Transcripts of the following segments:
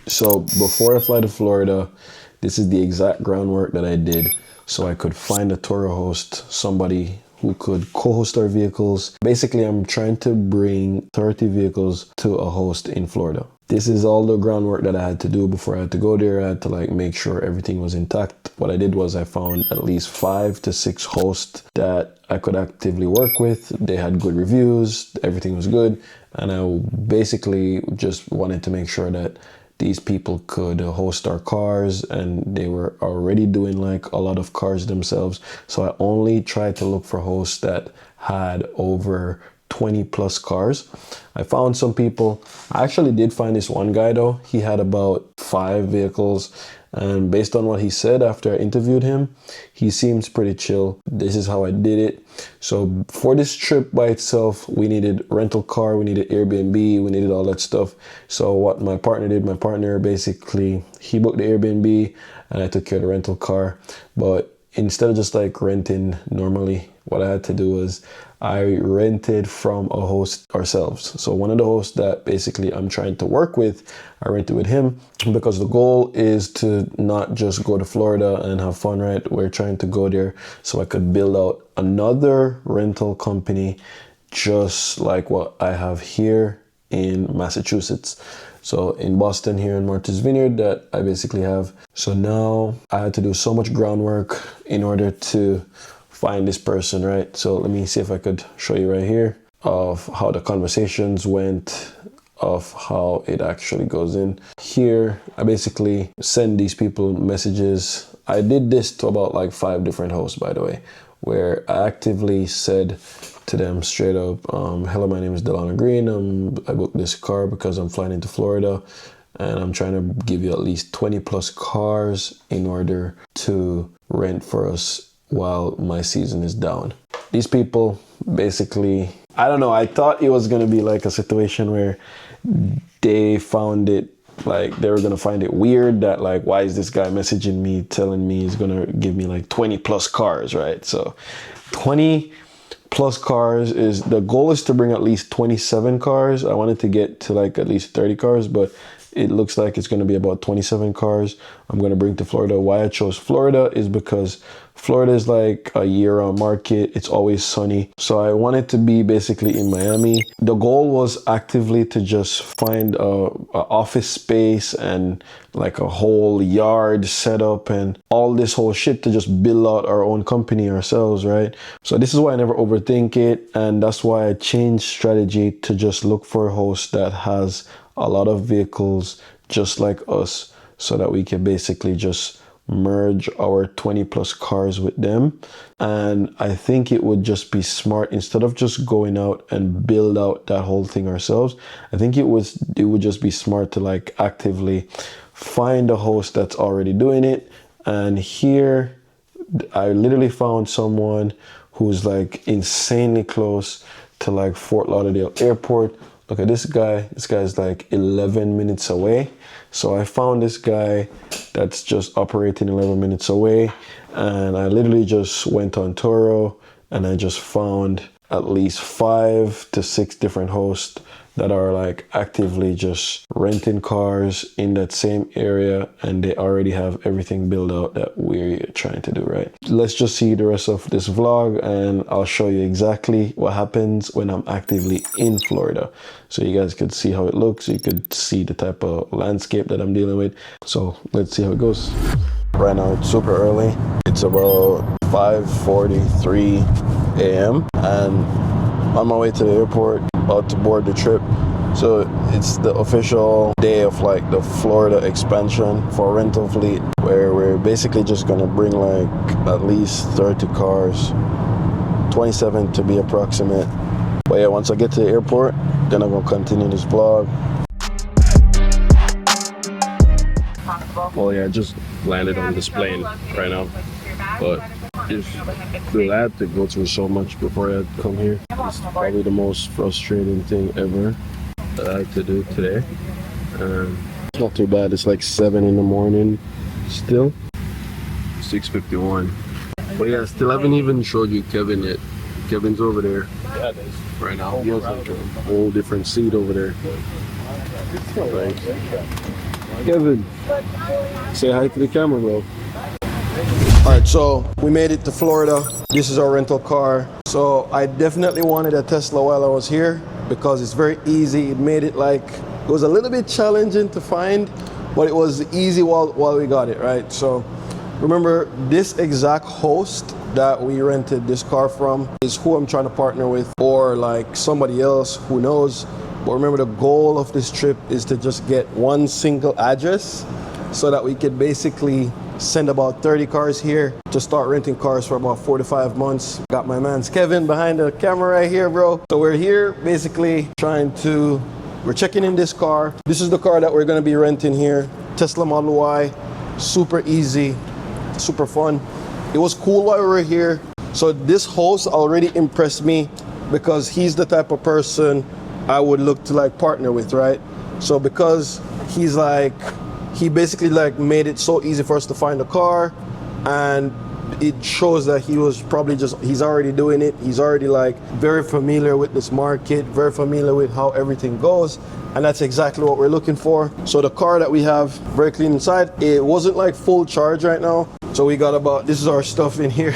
So before I fly to Florida, this is the exact groundwork that I did so I could find a Turo host, somebody who could co-host our vehicles. Basically, I'm trying to bring 30 vehicles to a host in Florida. This is all the groundwork that I had to do before I had to go there. I had to like make sure everything was intact. What I did was I found at least 5 to 6 hosts that I could actively work with. They had good reviews, everything was good. And I basically just wanted to make sure that these people could host our cars, and they were already doing like a lot of cars themselves. So I only tried to look for hosts that had over 20 plus cars. I found some people. I actually did find this one guy though. He had about 5 vehicles, and based on what he said after I interviewed him, he seems pretty chill. This is how I did it. So for this trip by itself, we needed rental car, we needed Airbnb, we needed all that stuff. So what my partner did, my partner basically, he booked the Airbnb and I took care of the rental car. But instead of just like renting normally, what I had to do was I rented from a host ourselves. So one of the hosts that basically I'm trying to work with, I rented with him because the goal is to not just go to Florida and have fun, right? We're trying to go there so I could build out another rental company just like what I have here in Massachusetts. So in Boston here in Martha's Vineyard that I basically have. So now I had to do so much groundwork in order to find this person, right? So let me see if I could show you right here of how the conversations went, of how it actually goes in. Here, I basically send these people messages. I did this to about like 5 different hosts, by the way, where I actively said to them straight up, hello, my name is Delano Green. I booked this car because I'm flying into Florida and I'm trying to give you at least 20 plus cars in order to rent for us while my season is down. These people basically, I don't know, I thought it was going to be like a situation where they found it like they were going to find it weird that like, why is this guy messaging me telling me he's going to give me like 20 plus cars, right? So 20 plus cars is, the goal is to bring at least 27 cars. I wanted to get to like at least 30 cars, but it looks like it's going to be about 27 cars I'm going to bring to Florida. Why I chose Florida is because Florida is like a year-round market. It's always sunny. So I wanted to be basically in Miami. The goal was actively to just find a office space and like a whole yard setup and all this whole shit to just build out our own company ourselves, right? So this is why I never overthink it. And that's why I changed strategy to just look for a host that has a lot of vehicles just like us, so that we can basically just merge our 20 plus cars with them. And I think it would just be smart, instead of just going out and build out that whole thing ourselves, I think it would just be smart to like actively find a host that's already doing it. And here I literally found someone who's like insanely close to like Fort Lauderdale Airport. Look at this guy. This guy's like 11 minutes away. So I found this guy that's just operating 11 minutes away. And I literally just went on Turo and I just found at least 5 to 6 different hosts that are like actively just renting cars in that same area, and they already have everything built out that we're trying to do, right? Let's just see the rest of this vlog and I'll show you exactly what happens when I'm actively in Florida. So you guys could see how it looks. You could see the type of landscape that I'm dealing with. So let's see how it goes. Right now it's super early. It's about 5:43 a.m. and on my way to the airport, about to board the trip. So it's the official day of like the Florida expansion for rental fleet, where we're basically just gonna bring like at least 30 cars, 27 to be approximate. But yeah, once I get to the airport, then I'm gonna continue this vlog. Well, yeah, I just landed on this plane right now, but just glad to go through so much before I come here. It's probably the most frustrating thing ever that I have to do today. It's not too bad. It's like 7 in the morning still. 6:51. But yeah, still haven't even showed you Kevin yet. Kevin's over there right now. He has like a whole different seat over there. Right. Kevin, say hi to the camera, bro. All right, so we made it to Florida. This is our rental car. So I definitely wanted a Tesla while I was here because it's very easy. It made it like, it was a little bit challenging to find, but it was easy while we got it, right? So remember, this exact host that we rented this car from is who I'm trying to partner with, or like somebody else, who knows. But remember, the goal of this trip is to just get one single address so that we could basically send about 30 cars here to start renting cars for about 4 to 5 months. Got my man's Kevin behind the camera right here, bro. So we're here basically we're checking in this car. This is the car that we're gonna be renting here. Tesla Model Y, super easy, super fun. It was cool while we were here. So this host already impressed me because he's the type of person I would look to like partner with, right? So because he basically like made it so easy for us to find a car, and it shows that he was probably he's already doing it. He's already like very familiar with this market, very familiar with how everything goes. And that's exactly what we're looking for. So the car that we have, very clean inside. It wasn't like full charge right now. So we got this is our stuff in here.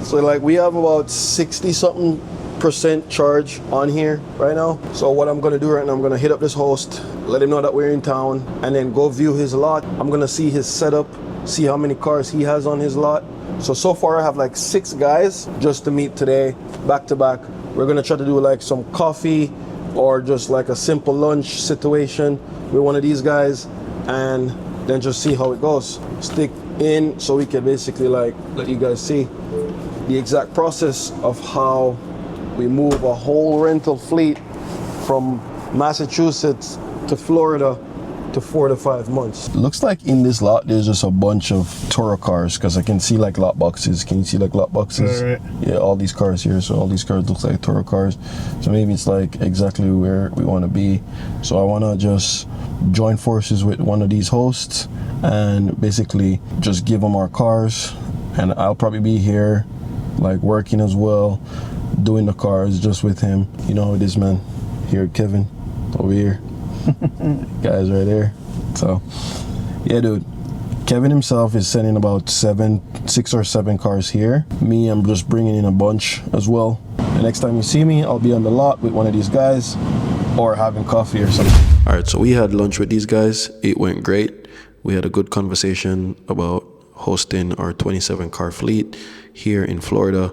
So like we have about 60 something % charge on here right now. So what I'm gonna do right now, I'm gonna hit up this host, let him know that we're in town, and then go view his lot. I'm gonna see his setup, see how many cars he has on his lot. So far I have like 6 guys just to meet today, back to back. We're gonna try to do like some coffee or just like a simple lunch situation with one of these guys, and then just see how it goes. Stick in so we can basically like let you guys see the exact process of how we move a whole rental fleet from Massachusetts to Florida to 4 to 5 months. Looks like in this lot there's just a bunch of Turo cars, because I can see like lot boxes. Can you see like lot boxes? All right. Yeah, all these cars here. So all these cars look like Turo cars. So maybe it's like exactly where we want to be. So I want to just join forces with one of these hosts and basically just give them our cars, and I'll probably be here like working as well, doing the cars just with him. You know how it is, man. Here, Kevin, over here. Guys right there. So yeah, dude, Kevin himself is sending about 6 or 7 cars here. Me, I'm just bringing in a bunch as well. The next time you see me, I'll be on the lot with one of these guys or having coffee or something. All right, so we had lunch with these guys. It went great. We had a good conversation about hosting our 27 car fleet here in Florida.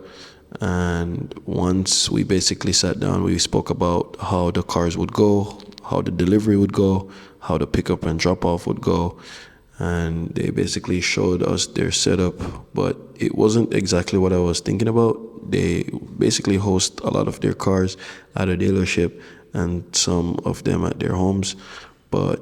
And once we basically sat down, we spoke about how the cars would go, how the delivery would go, how the pickup and drop off would go. And they basically showed us their setup, but it wasn't exactly what I was thinking about. They basically host a lot of their cars at a dealership and some of them at their homes. But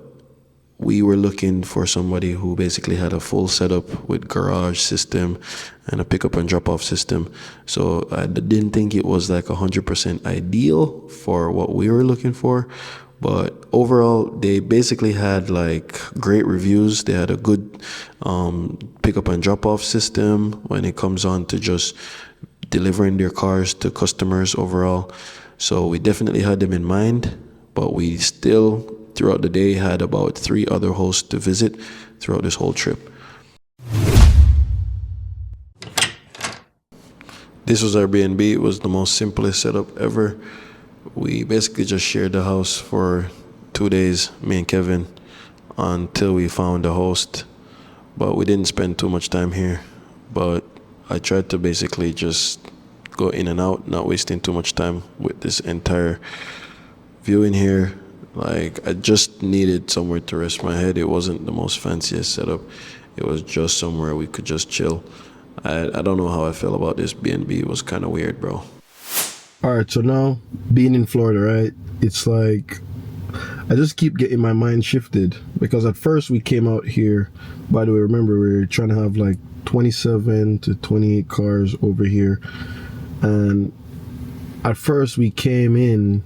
we were looking for somebody who basically had a full setup with garage system and a pickup and drop off system. So I didn't think it was like 100% ideal for what we were looking for. But overall, they basically had like great reviews. They had a good pickup and drop off system when it comes on to just delivering their cars to customers overall. So we definitely had them in mind, but we still throughout the day had about 3 other hosts to visit throughout this whole trip. This was our B&B. It was the most simplest setup ever. We basically just shared the house for 2 days, me and Kevin, until we found a host. But we didn't spend too much time here. But I tried to basically just go in and out, not wasting too much time with this entire viewing here. Like, I just needed somewhere to rest my head. It wasn't the most fanciest setup. It was just somewhere we could just chill. I don't know how I feel about this B&B. It was kind of weird, bro. All right, so now being in Florida, right? It's like I just keep getting my mind shifted, because at first we came out here. By the way, remember we were trying to have like 27 to 28 cars over here, and at first we came in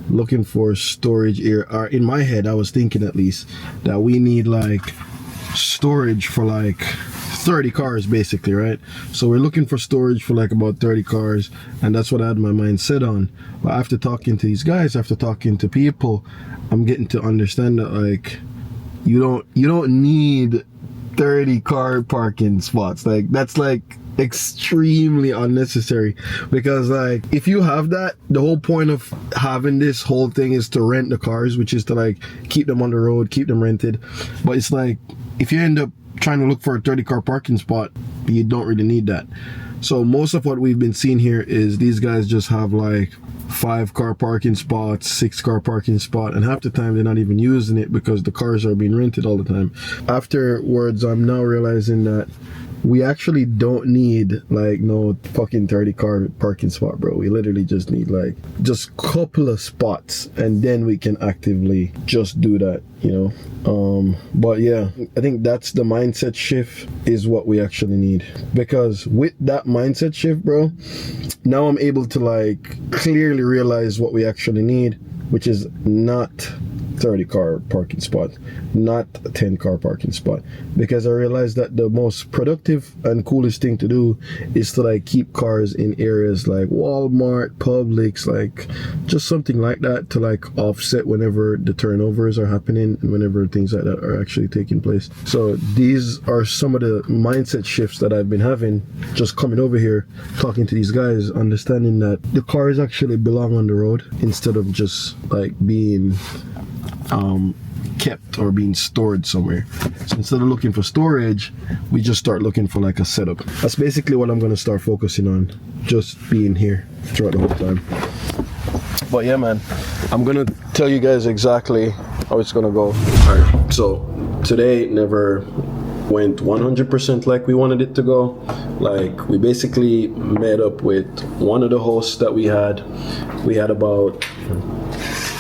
looking for storage area. Or in my head, I was thinking at least that we need like storage for like 30 cars basically, right? So we're looking for storage for like about 30 cars, and that's what I had my mind set on. But after talking to these guys, after talking to people, I'm getting to understand that like You don't need 30 car parking spots. Like, that's like extremely unnecessary, because like if you have that, the whole point of having this whole thing is to rent the cars, which is to like keep them on the road, keep them rented. But it's like, if you end up trying to look for a 30 car parking spot, you don't really need that. So most of what we've been seeing here is these guys just have like 5 car parking spots, 6 car parking spot, and half the time they're not even using it because the cars are being rented all the time. Afterwards, I'm now realizing that we actually don't need like no fucking 30 car parking spot, bro. We literally just need like just couple of spots, and then we can actively just do that, you know. But yeah, I think that's the mindset shift is what we actually need, because with that mindset shift, bro, now I'm able to like clearly realize what we actually need, which is not 30 car parking spot, not a 10 car parking spot, because I realized that the most productive and coolest thing to do is to like keep cars in areas like Walmart, Publix, like just something like that, to like offset whenever the turnovers are happening and whenever things like that are actually taking place. So these are some of the mindset shifts that I've been having just coming over here, talking to these guys, understanding that the cars actually belong on the road instead of just like being kept or being stored somewhere. So instead of looking for storage, we just start looking for like a setup. That's basically what I'm going to start focusing on, just being here throughout the whole time. But yeah, man, I'm going to tell you guys exactly how it's going to go. All right, so today never went 100% like we wanted it to go. Like, we basically met up with one of the hosts that we had. We had about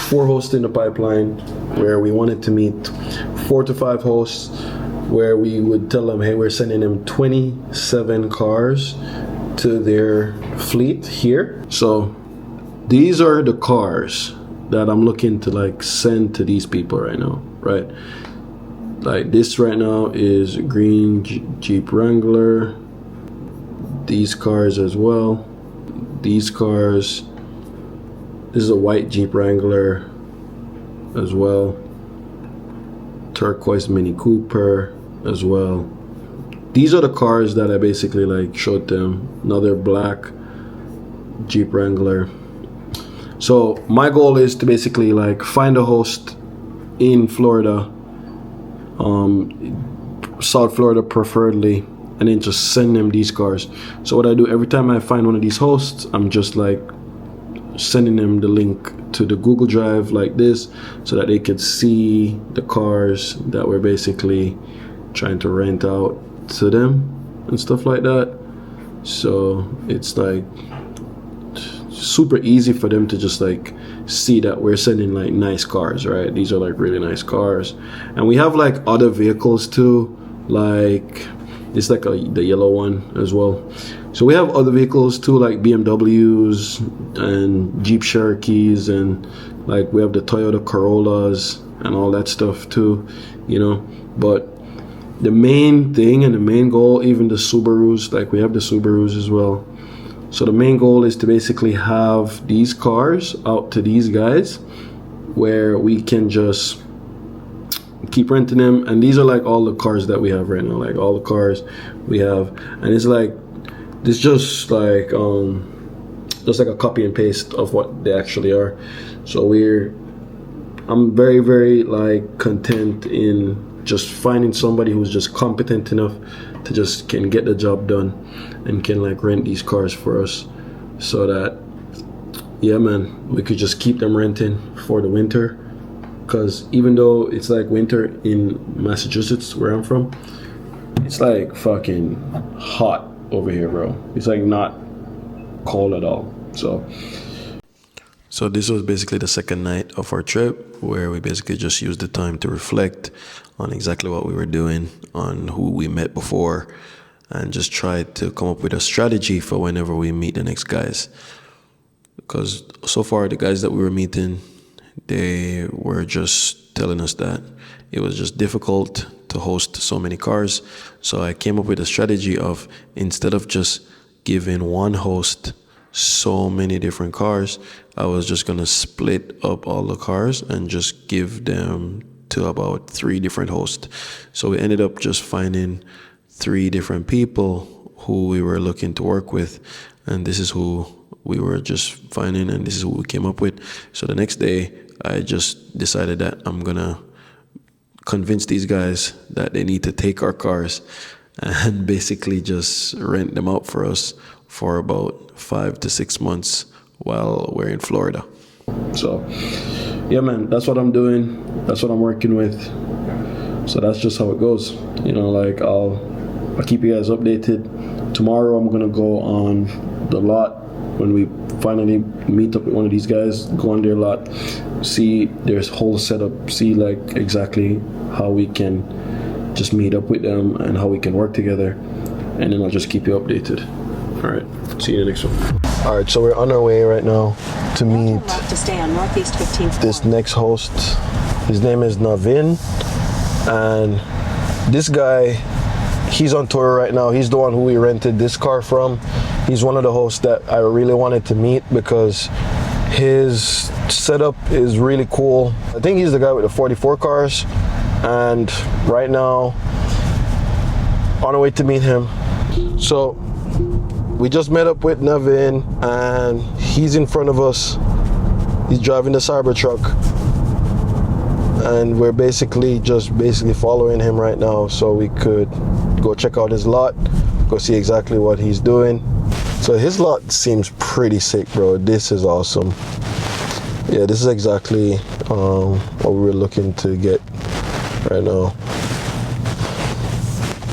4 hosts in the pipeline, where we wanted to meet 4 to 5 hosts, where we would tell them, hey, we're sending them 27 cars to their fleet here. So these are the cars that I'm looking to like send to these people right now, right? Like this right now is a green Jeep Wrangler. These cars as well. These cars. This is a white Jeep Wrangler as well. Turquoise Mini Cooper as well. These are the cars that I basically like showed them. Another black Jeep Wrangler. So my goal is to basically like find a host in Florida, South Florida preferably, and then just send them these cars. So what I do every time I find one of these hosts, I'm just like sending them the link to the Google Drive like this, so that they could see the cars that we're basically trying to rent out to them and stuff like that. So it's like super easy for them to just like see that we're sending like nice cars, right? These are like really nice cars. And we have like other vehicles too, like it's like the yellow one as well. So we have other vehicles too, like BMWs and Jeep Cherokees, and like we have the Toyota Corollas and all that stuff too, you know. But the main thing and the main goal, even the Subarus, like we have the Subarus as well. So the main goal is to basically have these cars out to these guys, where we can just keep renting them. And these are like all the cars that we have right now, like all the cars we have. And it's like, it's just like a copy and paste of what they actually are. So I'm very, very like content in just finding somebody who's just competent enough to just can get the job done and can like rent these cars for us, so that, yeah, man, we could just keep them renting for the winter. Because even though it's like winter in Massachusetts, where I'm from, it's like fucking hot over here, bro. It's like not cold at all. So this was basically the second night of our trip, where we basically just used the time to reflect on exactly what we were doing, on who we met before, and just try to come up with a strategy for whenever we meet the next guys. Because so far, the guys that we were meeting, they were just telling us that it was just difficult to host so many cars. So I came up with a strategy of, instead of just giving one host so many different cars, I was just gonna split up all the cars and just give them to about 3 different hosts. So we ended up just finding 3 different people who we were looking to work with, and this is who we were just finding, and this is who we came up with. So the next day, I just decided that I'm gonna convince these guys that they need to take our cars and basically just rent them out for us for about 5 to 6 months while we're in Florida. So yeah, man, that's what I'm doing. That's what I'm working with. So that's just how it goes. You know, like I'll keep you guys updated. Tomorrow I'm gonna go on the lot when we finally meet up with one of these guys, go on their lot, see their whole setup, see like exactly how we can just meet up with them and how we can work together, and then I'll just keep you updated. All right, see you in the next one. All right, so we're on our way right now to meet this next host. His name is Navin, and this guy, he's on tour right now. He's the one who we rented this car from. He's one of the hosts that I really wanted to meet because his setup is really cool. I think he's the guy with the 44 cars, and right now on our way to meet him. So we just met up with Navin, and he's in front of us. He's driving the Cybertruck, and we're basically following him right now so we could go check out his lot, go see exactly what he's doing. So his lot seems pretty sick, bro. This is awesome. Yeah, this is exactly what we were looking to get right now.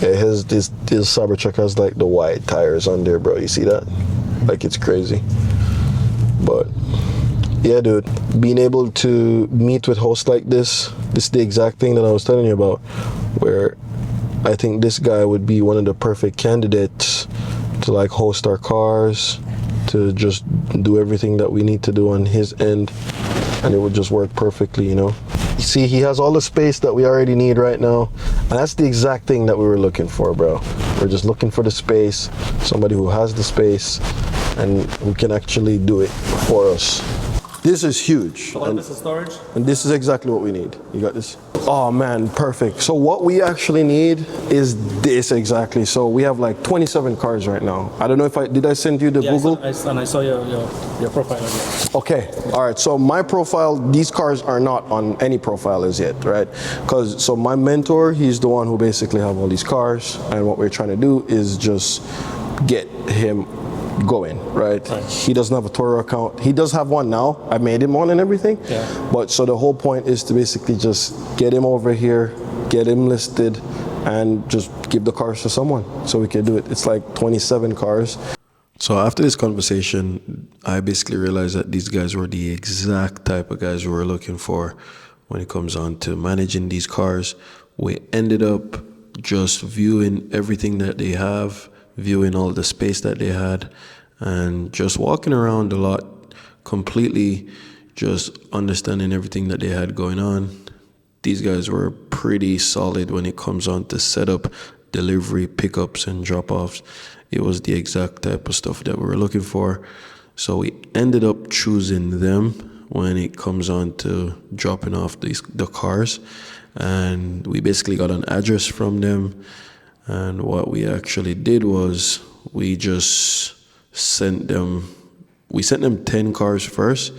Yeah, this Cybertruck has like the wide tires on there, bro. You see that? Like, it's crazy. But yeah, dude, being able to meet with hosts like this is the exact thing that I was telling you about, where I think this guy would be one of the perfect candidates to like host our cars, to just do everything that we need to do on his end, and it would just work perfectly, you know. You see, he has all the space that we already need right now, and that's the exact thing that we were looking for, bro. We're just looking for the space, somebody who has the space and who can actually do it for us. This is huge. And this is storage? And this is exactly what we need. You got this? Oh man, perfect. So what we actually need is this exactly. So we have like 27 cars right now. I don't know if did I send you the Google? I saw your profile again. Okay, all right. So my profile, these cars are not on any profile as yet, right? So my mentor, he's the one who basically have all these cars, and what we're trying to do is just get him going, right? He doesn't have a Turo account. He does have one now. I made him one and everything. Yeah. But so the whole point is to basically just get him over here, get him listed, and just give the cars to someone so we can do it. It's like 27 cars. So after this conversation, I basically realized that these guys were the exact type of guys we were looking for when it comes on to managing these cars. We ended up just viewing everything that they have, viewing all the space that they had, and just walking around a lot, completely just understanding everything that they had going on. These guys were pretty solid when it comes on to setup, delivery, pickups, and drop-offs. It was the exact type of stuff that we were looking for. So we ended up choosing them when it comes on to dropping off the cars. And we basically got an address from them. And what we actually did was we just sent them 10 cars first,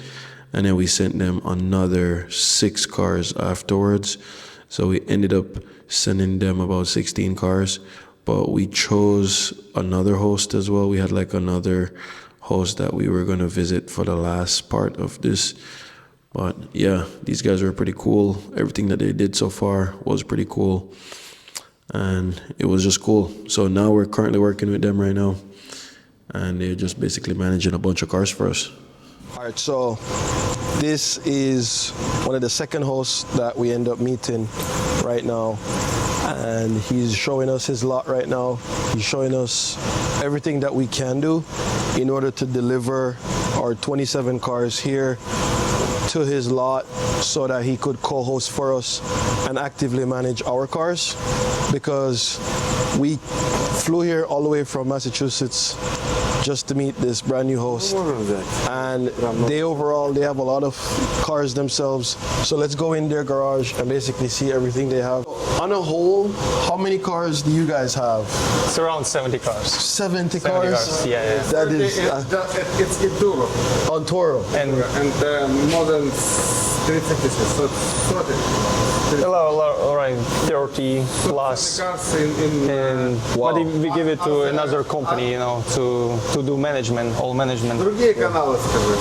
and then we sent them another 6 cars afterwards. So we ended up sending them about 16 cars, but we chose another host as well. We had like another host that we were going to visit for the last part of this. But yeah, these guys were pretty cool. Everything that they did so far was pretty cool, and it was just cool. So now we're currently working with them right now, and they're just basically managing a bunch of cars for us. All right, so this is one of the second hosts that we end up meeting right now, and he's showing us his lot right now. He's showing us everything that we can do in order to deliver our 27 cars here to his lot so that he could co-host for us and actively manage our cars, because we flew here all the way from Massachusetts just to meet this brand new host. And they have a lot of cars themselves. So let's go in their garage and basically see everything they have. On a whole, how many cars do you guys have? It's around 70 cars. 70 70 cars? cars, yeah. That is It's in Turo. on Toro. And More than 356. So 30. around 30 plus. Cars in And but if we give it to another company, to do management, all management. другие каналы, скажи.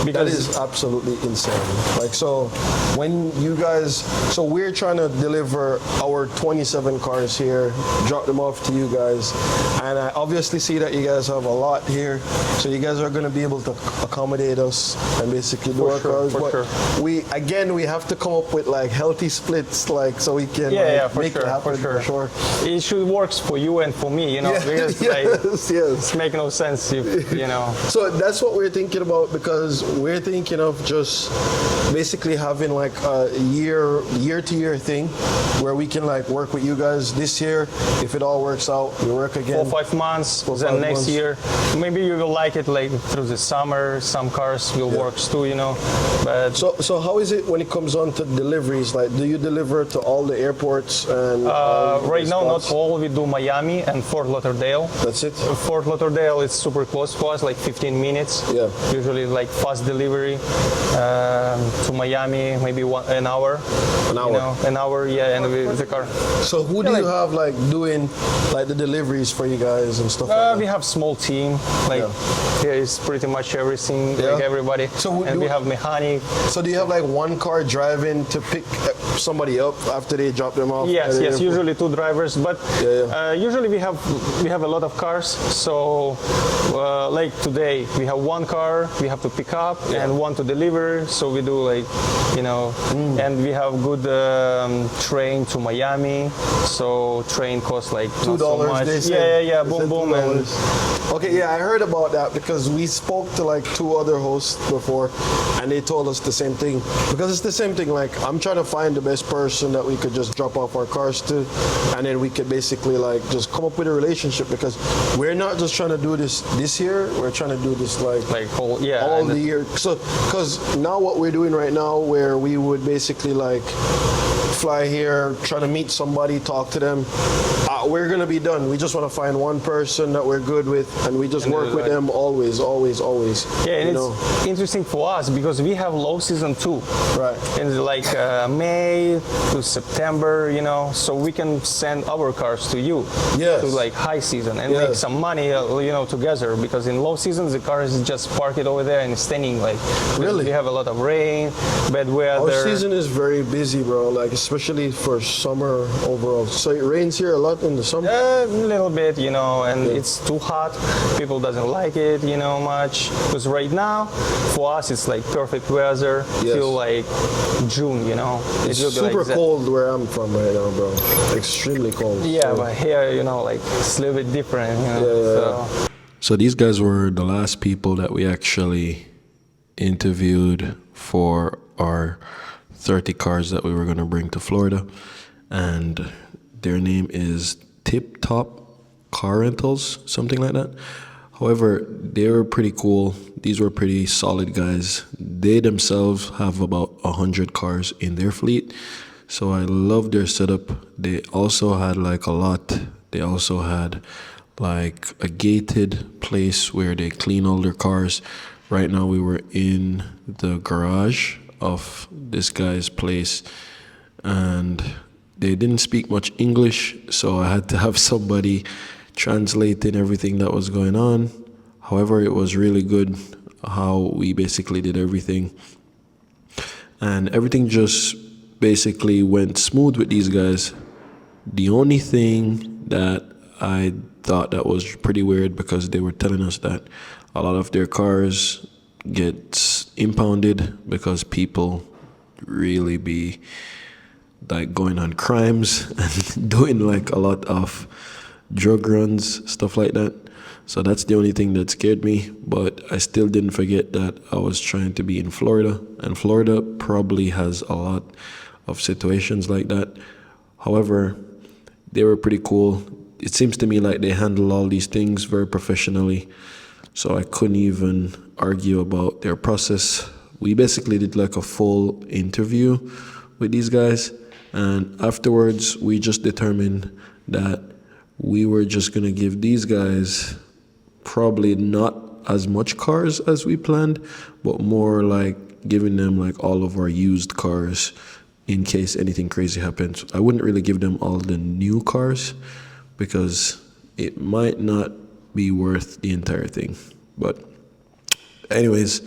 That Because is absolutely insane. Like, so when you guys, so we're trying to deliver our 27 cars here, drop them off to you guys. And I obviously see that you guys have a lot here. So you guys are going to be able to accommodate us and basically do our cars. for But sure. we have to come up with like healthy splits, like, so we can for make sure, it happen for sure. It should works for you and for me, because like, yes. it make no sense if, So that's what we're thinking about, because we're thinking of just basically having like a year-to-year thing where we can like work with you guys this year. If it all works out, we work again. 4 or 5 months, 4 or then 5 next months. year, maybe you will like it like through the summer, some cars will work too, but So how is it when it comes on to deliveries? Like, do you deliver to all the airports and right now not spots? all, we do Miami and Fort Lauderdale. That's it? Fort Lauderdale is super close for us, like 15 minutes. Yeah. Usually like fast delivery to Miami, maybe an hour. An hour? An hour, yeah, and with the car. So who do you have like doing like the deliveries for you guys and stuff like that? We have small team, like here is pretty much everything, Yeah. like everybody. So and we have mechanic. So do you have like one car driving to pick somebody up after they drop them off? Yes, at the yes. airport? Usually 2 drivers, but Yeah, usually we have a lot of cars. So, like today, we have 1 car we have to pick up and 1 to deliver. So we do like, and we have good train to Miami. So train costs like not so $2. much. They said, Yeah. they Boom, said boom. And $2. Okay, yeah, I heard about that because we spoke to like 2 other hosts before, and they told us the same thing. Because it's the same thing. Like, I'm trying to find the best person that we could just drop off our cars to, and then we could basically like just come up with a relationship. Because we're not just trying to do this year. We're trying to do this like whole, all and the year. So, because now what we're doing right now, where we would basically like fly here, try to meet somebody, talk to them. We're gonna be done. We just want to find one person that we're good with, and we just work with them always. Yeah, and it's interesting for us because we have low season too. Right. In like May to September, so we can send our cars to you. Yes. To like high season and Yes. make some money, together. Because in low season, the car is just park it over there and standing like. Really? We have a lot of rain, bad weather. Our season is very busy, bro. Like, especially for summer overall. So it rains here a lot in the summer. A little bit, and it's too hot. People doesn't like it, much. Because right now, for us, it's like perfect weather. Yes. Feel like June, It's It will be super like that. cold where I'm from right now, bro. Extremely cold. Yeah, So- but here, like it's a little bit different. Yeah. So these guys were the last people that we actually interviewed for our 30 cars that we were going to bring to Florida. And their name is Tip Top Car Rentals, something like that. However, they were pretty cool. These were pretty solid guys. They themselves have about 100 cars in their fleet. So I love their setup. They also had like a lot. They also had like a gated place where they clean all their cars. Right now we were in the garage of this guy's place, and they didn't speak much English, so I had to have somebody translating everything that was going on. However, it was really good how we basically did everything, and everything just basically went smooth with these guys. The only thing that I thought that was pretty weird, because they were telling us that a lot of their cars get impounded because people really be like going on crimes and doing like a lot of drug runs, stuff like that. So that's the only thing that scared me, but I still didn't forget that I was trying to be in Florida, and Florida probably has a lot of situations like that. However, they were pretty cool. It seems to me like they handle all these things very professionally. so I couldn't even argue about their process. We basically did like a full interview with these guys, and afterwards we just determined that we were just gonna give these guys probably not as much cars as we planned, but more like giving them like all of our used cars in case anything crazy happens. I wouldn't really give them all the new cars because it might not be worth the entire thing. But anyways,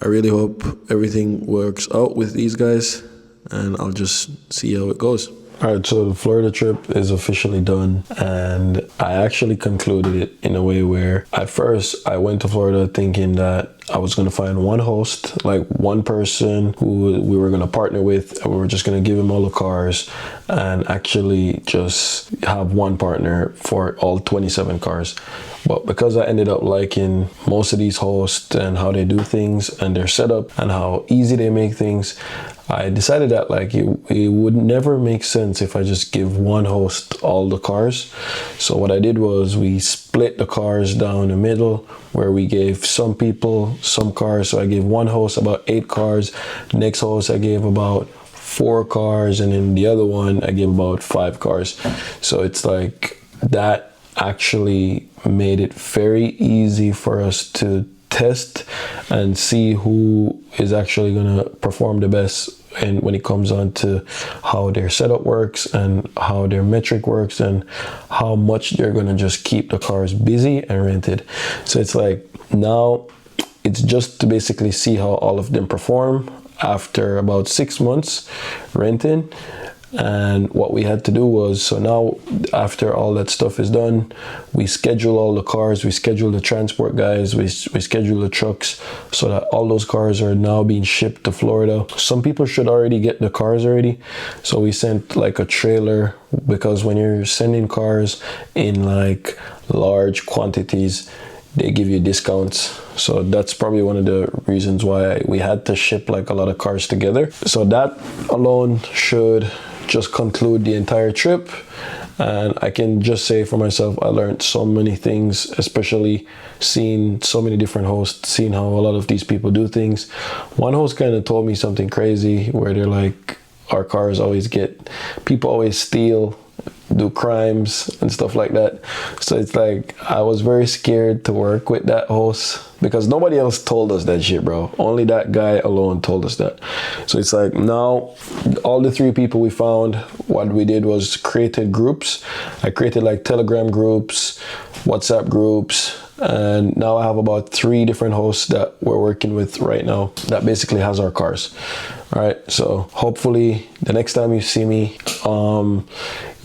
I really hope everything works out with these guys, and I'll just see how it goes. All right, so the Florida trip is officially done, and I actually concluded it in a way where at first I went to Florida thinking that I was going to find one host, like one person who we were going to partner with, and we were just going to give him all the cars and actually just have one partner for all 27 cars. But because I ended up liking most of these hosts and how they do things and their setup and how easy they make things, I decided that like it would never make sense if I just give one host all the cars. So what I did was we split the cars down the middle, where we gave some people some cars. So I gave one host about 8 cars, next host I gave about 4 cars, and then the other one I gave about 5 cars. So it's like that actually made it very easy for us to test and see who is actually going to perform the best, and when it comes on to how their setup works and how their metric works and how much they're going to just keep the cars busy and rented. So it's like now it's just to basically see how all of them perform after about 6 months renting. And what we had to do was, so now after all that stuff is done, we schedule all the cars, we schedule the transport guys, we schedule the trucks, so that all those cars are now being shipped to Florida. Some people should already get the cars already, so we sent like a trailer, because when you're sending cars in like large quantities, they give you discounts. So that's probably one of the reasons why we had to ship like a lot of cars together. So that alone should just conclude the entire trip, and I can just say for myself, I learned so many things, especially seeing so many different hosts, seeing how a lot of these people do things. One host kind of told me something crazy where they're like, our cars always get, people always steal, do crimes and stuff like that. So it's like I was very scared to work with that host because nobody else told us that shit, bro. Only that guy alone told us that. So it's like now all the 3 people we found, what we did was created groups. I created like Telegram groups, WhatsApp groups, and now I have about 3 different hosts that we're working with right now that basically has our cars. All right, so hopefully the next time you see me,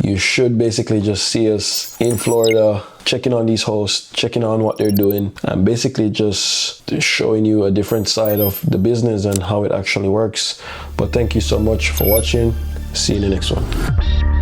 you should basically just see us in Florida, checking on these hosts, checking on what they're doing, and basically just showing you a different side of the business and how it actually works. But thank you so much for watching. See you in the next one.